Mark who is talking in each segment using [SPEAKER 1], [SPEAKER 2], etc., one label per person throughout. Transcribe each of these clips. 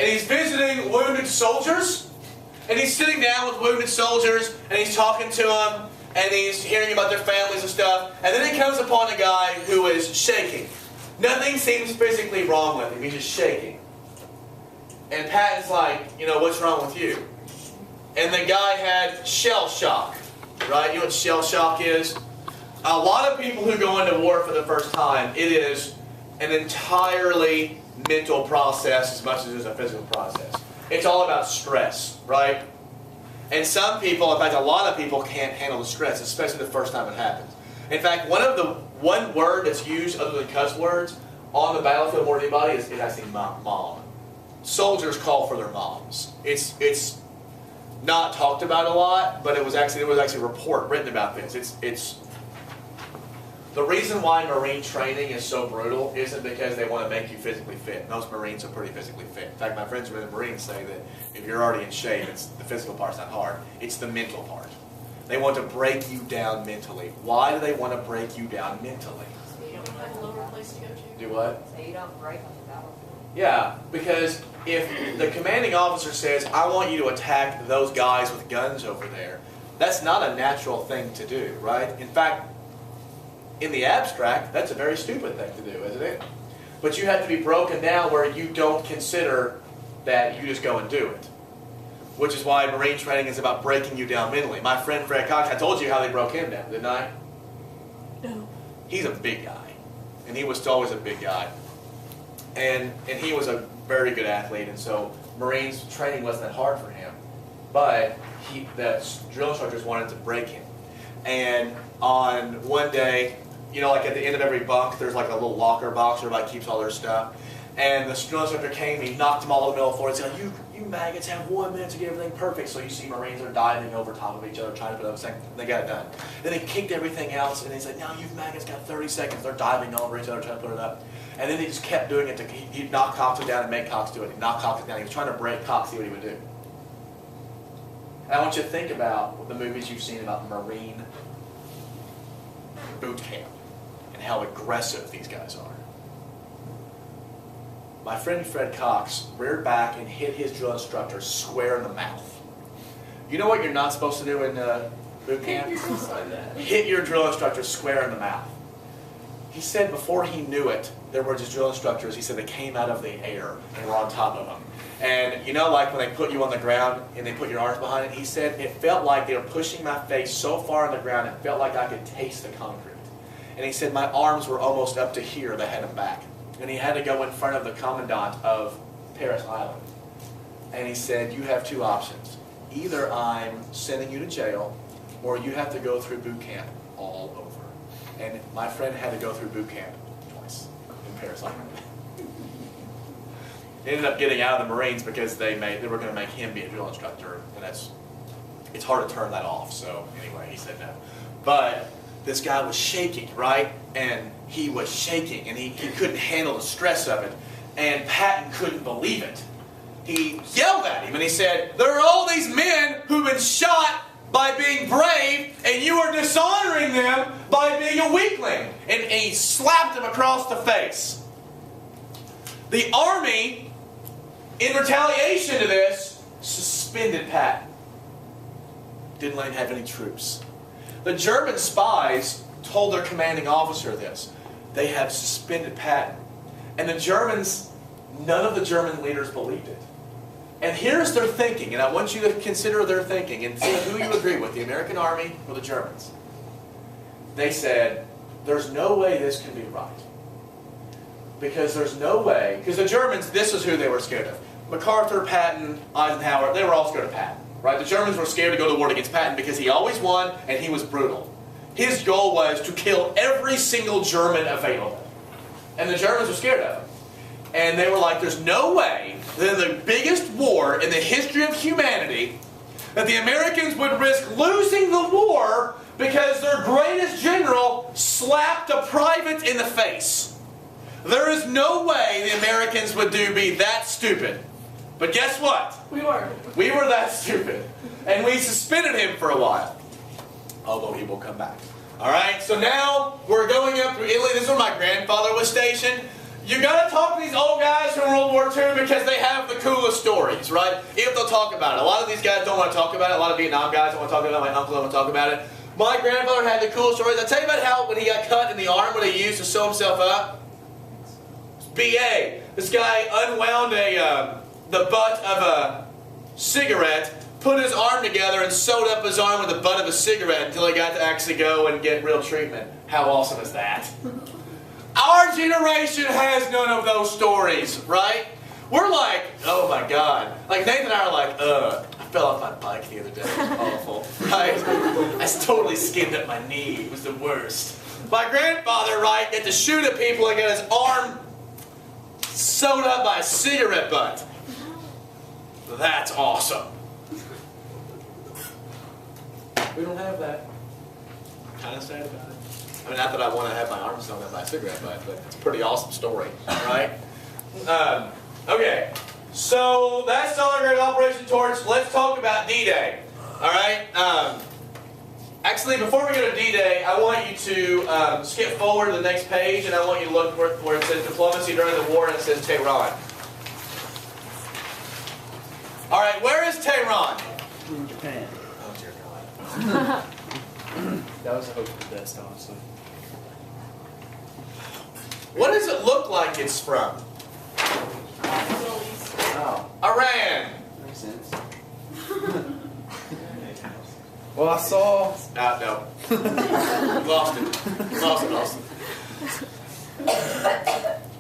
[SPEAKER 1] and he's visiting wounded soldiers. And he's sitting down with wounded soldiers, and he's talking to them, and he's hearing about their families and stuff. And then he comes upon a guy who is shaking. Nothing seems physically wrong with him. He's just shaking. And Patton's like, you know, what's wrong with you? And the guy had shell shock, right? You know what shell shock is? A lot of people who go into war for the first time, it is an entirely mental process as much as it is a physical process. It's all about stress, right? And some people, in fact a lot of people, can't handle the stress, especially the first time it happens. In fact, one word that's used other than cuss words on the battlefield more than anybody is actually mom. Soldiers call for their moms. It's not talked about a lot, but there was actually a report written about this. It's the reason why Marine training is so brutal isn't because they want to make you physically fit. Most Marines are pretty physically fit. In fact, my friends who are in the Marines say that if you're already in shape, the physical part's not hard. It's the mental part. They want to break you down mentally. Why do they want to break you down mentally?
[SPEAKER 2] So you don't have a lower place to go to.
[SPEAKER 1] Do what?
[SPEAKER 3] So you don't break on the battlefield.
[SPEAKER 1] Yeah, because if the commanding officer says, I want you to attack those guys with guns over there, that's not a natural thing to do, right? In fact, in the abstract, that's a very stupid thing to do, isn't it? But you have to be broken down where you don't consider that you just go and do it. Which is why Marine training is about breaking you down mentally. My friend Fred Cox, I told you how they broke him down, didn't I?
[SPEAKER 2] No.
[SPEAKER 1] He's a big guy. And he was always a big guy. And he was a very good athlete, and so Marines training wasn't that hard for him. But the drill instructors wanted to break him. And on one day, you know, like at the end of every bunk, there's like a little locker box where everybody keeps all their stuff. And the drill instructor came, he knocked them all in the middle of the floor and said, you maggots have 1 minute to get everything perfect. So you see Marines are diving over top of each other, trying to put everything, they got it done. Then he kicked everything else, and he's like, now you maggots got 30 seconds. They're diving over each other, trying to put it up. And then he just kept doing it. He'd knock Cox down and make Cox do it. He'd knock Cox down. He was trying to break Cox, see what he would do. And I want you to think about the movies you've seen about Marine boot camp and how aggressive these guys are. My friend Fred Cox reared back and hit his drill instructor square in the mouth. You know what you're not supposed to do in boot camp? Hit your drill instructor square in the mouth. He said before he knew it, there were just drill instructors, he said they came out of the air and were on top of him. And you know, like when they put you on the ground and they put your arms behind it, he said it felt like they were pushing my face so far on the ground, it felt like I could taste the concrete. And he said my arms were almost up to here, they had him back. And he had to go in front of the commandant of Paris Island. And he said, you have two options. Either I'm sending you to jail, or you have to go through boot camp all over. And my friend had to go through boot camp twice in Paris Island. He ended up getting out of the Marines because they were going to make him be a drill instructor, and it's hard to turn that off. So anyway, he said no. But this guy was shaking, right? And he was shaking, and he couldn't handle the stress of it. And Patton couldn't believe it. He yelled at him, and he said, there are all these men who've been shot by being brave, and you are dishonoring them by being a weakling. And he slapped him across the face. The Army, in retaliation to this, suspended Patton. Didn't let him have any troops. The German spies told their commanding officer this. They have suspended Patton. And the Germans, none of the German leaders believed it. And here's their thinking, and I want you to consider their thinking and see who you agree with, the American Army or the Germans. They said, there's no way this can be right. Because there's no way, because the Germans, this is who they were scared of. MacArthur, Patton, Eisenhower, they were all scared of Patton. Right? The Germans were scared to go to war against Patton because he always won and he was brutal. His goal was to kill every single German available. And the Germans were scared of him. And they were like, there's no way that in the biggest war in the history of humanity that the Americans would risk losing the war because their greatest general slapped a private in the face. There is no way the Americans would be that stupid. But guess what?
[SPEAKER 2] We were.
[SPEAKER 1] We were that stupid. And we suspended him for a while. Although he will come back. Alright, so now we're going up through Italy. This is where my grandfather was stationed. You gotta talk to these old guys from World War II because they have the coolest stories, right? If they'll talk about it. A lot of these guys don't want to talk about it. A lot of Vietnam guys don't want to talk about it. My uncle don't want to talk about it. My grandfather had the coolest stories. I tell you about how when he got cut in the arm, what he used to sew himself up. BA. This guy unwound the butt of a cigarette, put his arm together, and sewed up his arm with the butt of a cigarette until he got to actually go and get real treatment. How awesome is that? Our generation has none of those stories, right? We're like, oh my God. Like Nathan and I are like, I fell off my bike the other day. It was awful, right? I totally skinned up my knee. It was the worst. My grandfather, right, had to shoot at people and get his arm sewed up by a cigarette butt. That's awesome. We don't have that. I'm kind of sad about it. I mean, not that I want to have my arm sewn up by a cigarette butt, but it's a pretty awesome story, right? Okay, so that's Stalingrad Operation Torch. Let's talk about D-Day. All right. Actually, before we go to D-Day, I want you to skip forward to the next page, and I want you to look where it says diplomacy during the war, and it says Tehran. All right, where is Tehran?
[SPEAKER 3] In Japan.
[SPEAKER 1] Oh, dear God.
[SPEAKER 3] That was a hope for the best, honestly.
[SPEAKER 1] What does it look like it's from?
[SPEAKER 2] Middle East.
[SPEAKER 3] Oh,
[SPEAKER 1] Iran.
[SPEAKER 3] makes sense. Well, I saw.
[SPEAKER 1] No. You lost it. You lost it, Austin.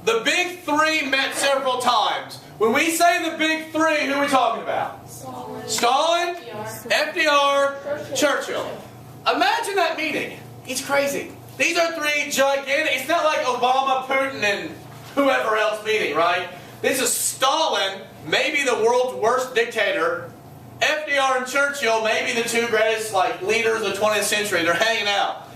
[SPEAKER 1] The big three met several times. When we say the big three, who are we talking about? Stalin, FDR, Churchill. Imagine that meeting. It's crazy. These are three gigantic. It's not like Obama, Putin, and whoever else meeting, right? This is Stalin, maybe the world's worst dictator. FDR and Churchill, maybe the two greatest leaders of the 20th century. They're hanging out.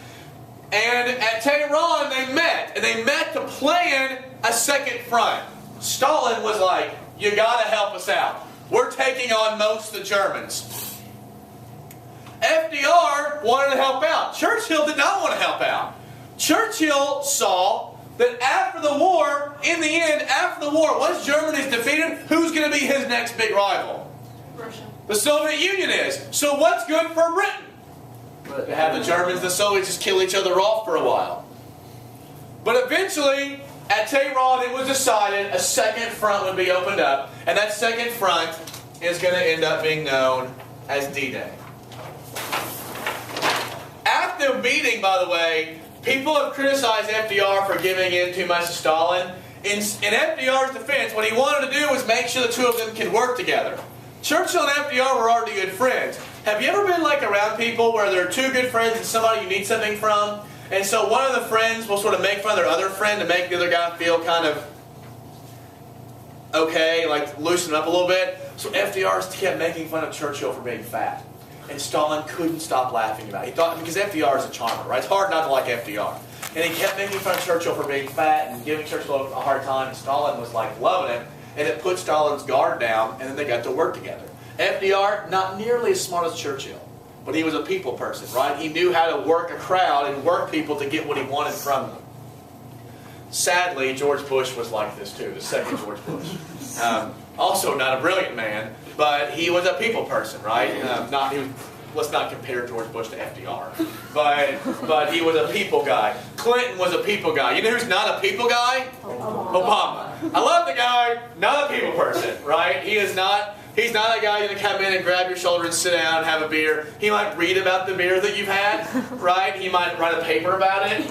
[SPEAKER 1] And at Tehran, they met. And they met to plan a second front. Stalin was like, you gotta help us out. We're taking on most of the Germans. FDR wanted to help out. Churchill did not want to help out. Churchill saw that after the war, in the end, after the war, once Germany's defeated, who's going to be his next big rival?
[SPEAKER 2] Russia.
[SPEAKER 1] The Soviet Union is. So what's good for Britain? To have the Germans, the Soviets just kill each other off for a while. But eventually, at Tehran, it was decided a second front would be opened up, and that second front is going to end up being known as D-Day. At the meeting, by the way, people have criticized FDR for giving in too much to Stalin. In FDR's defense, what he wanted to do was make sure the two of them could work together. Churchill and FDR were already good friends. Have you ever been around people where there are two good friends and somebody you need something from? And so one of the friends will sort of make fun of their other friend to make the other guy feel kind of okay, loosen up a little bit. So FDR kept making fun of Churchill for being fat. And Stalin couldn't stop laughing about it. He thought, because FDR is a charmer, right? It's hard not to like FDR. And he kept making fun of Churchill for being fat and giving Churchill a hard time. And Stalin was loving it. And it put Stalin's guard down, and then they got to work together. FDR, not nearly as smart as Churchill, but he was a people person, right? He knew how to work a crowd and work people to get what he wanted from them. Sadly, George Bush was like this too, the second George Bush. Also not a brilliant man, but he was a people person, right? Let's not compare George Bush to FDR. But he was a people guy. Clinton was a people guy. You know who's not a people guy? Obama. I love the guy, not a people person, right? He's not a guy going to come in and grab your shoulder and sit down and have a beer. He might read about the beer that you've had, right? He might write a paper about it.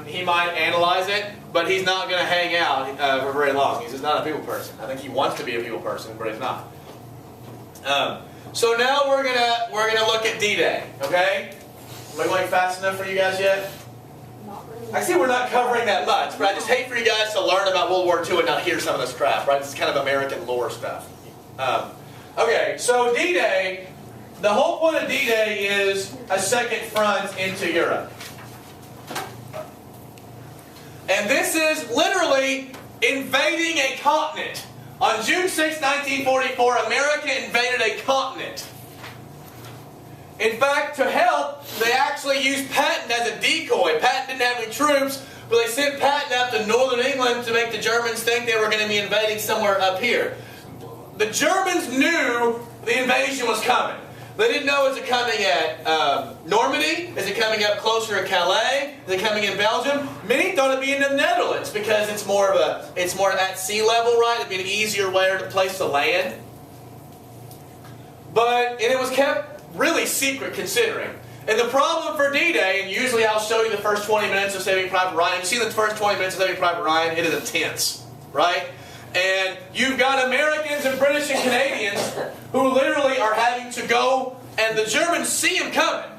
[SPEAKER 1] He might analyze it, but he's not going to hang out for very long. He's just not a people person. I think he wants to be a people person, but he's not. So now we're gonna look at D-Day. Okay? Am I going fast enough for you guys yet?
[SPEAKER 2] Not really.
[SPEAKER 1] I see we're not covering that much, but I just hate for you guys to learn about World War II and not hear some of this crap, right? It's kind of American lore stuff. Okay, so D-Day, the whole point of D-Day is a second front into Europe. And this is literally invading a continent. On June 6, 1944, America invaded a continent. In fact, to help, they actually used Patton as a decoy. Patton didn't have any troops, but they sent Patton up to northern England to make the Germans think they were going to be invading somewhere up here. The Germans knew the invasion was coming. They didn't know, is it coming at Normandy? Is it coming up closer to Calais? Is it coming in Belgium? Many thought it'd be in the Netherlands because it's more at sea level, right? It'd be an easier place to land. And it was kept really secret considering. And the problem for D-Day, and usually I'll show you the first 20 minutes of Saving Private Ryan. You see the first 20 minutes of Saving Private Ryan, it is intense, right? And you've got Americans and British and Canadians who literally are having to go, and the Germans see them coming.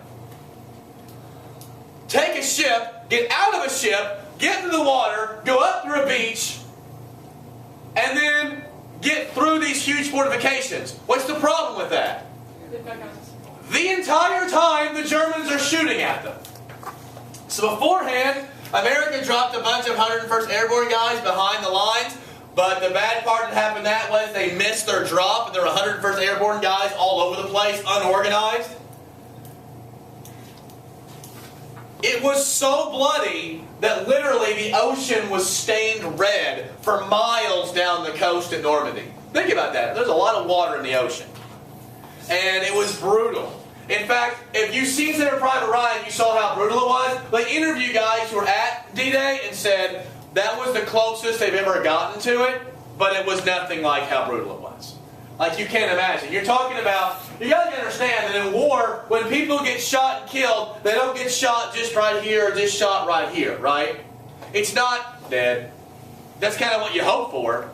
[SPEAKER 1] Take a ship, get out of a ship, get into the water, go up through a beach, and then get through these huge fortifications. What's the problem with that? The entire time the Germans are shooting at them. So beforehand, America dropped a bunch of 101st Airborne guys behind the lines. But the bad part that happened that was they missed their drop, and there were 101st Airborne guys all over the place, unorganized. It was so bloody that literally the ocean was stained red for miles down the coast at Normandy. Think about that. There's a lot of water in the ocean. And it was brutal. In fact, if you've seen Saving Private Ryan, you saw how brutal it was. They interviewed guys who were at D-Day and said, that was the closest they've ever gotten to it, but it was nothing like how brutal it was. Like, you can't imagine. You're talking about, you got to understand that in war, when people get shot and killed, they don't get shot just right here or just shot right here, right? It's not dead. That's kind of what you hope for.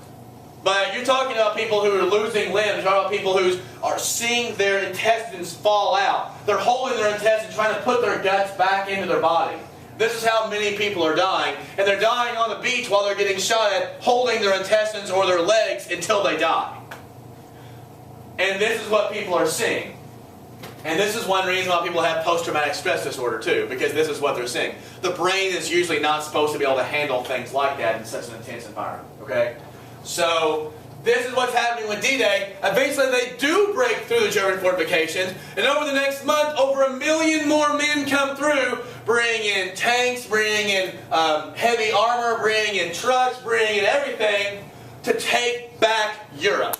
[SPEAKER 1] But you're talking about people who are losing limbs. You're talking about people who are seeing their intestines fall out. They're holding their intestines, trying to put their guts back into their body. This is how many people are dying. And they're dying on the beach while they're getting shot at, holding their intestines or their legs until they die. And this is what people are seeing. And this is one reason why people have post-traumatic stress disorder too, because this is what they're seeing. The brain is usually not supposed to be able to handle things like that in such an intense environment. Okay? So, this is what's happening with D-Day. Eventually they do break through the German fortifications, and over the next month, over 1 million more men come through, bringing in tanks, bringing in heavy armor, bringing in trucks, bringing in everything to take back Europe.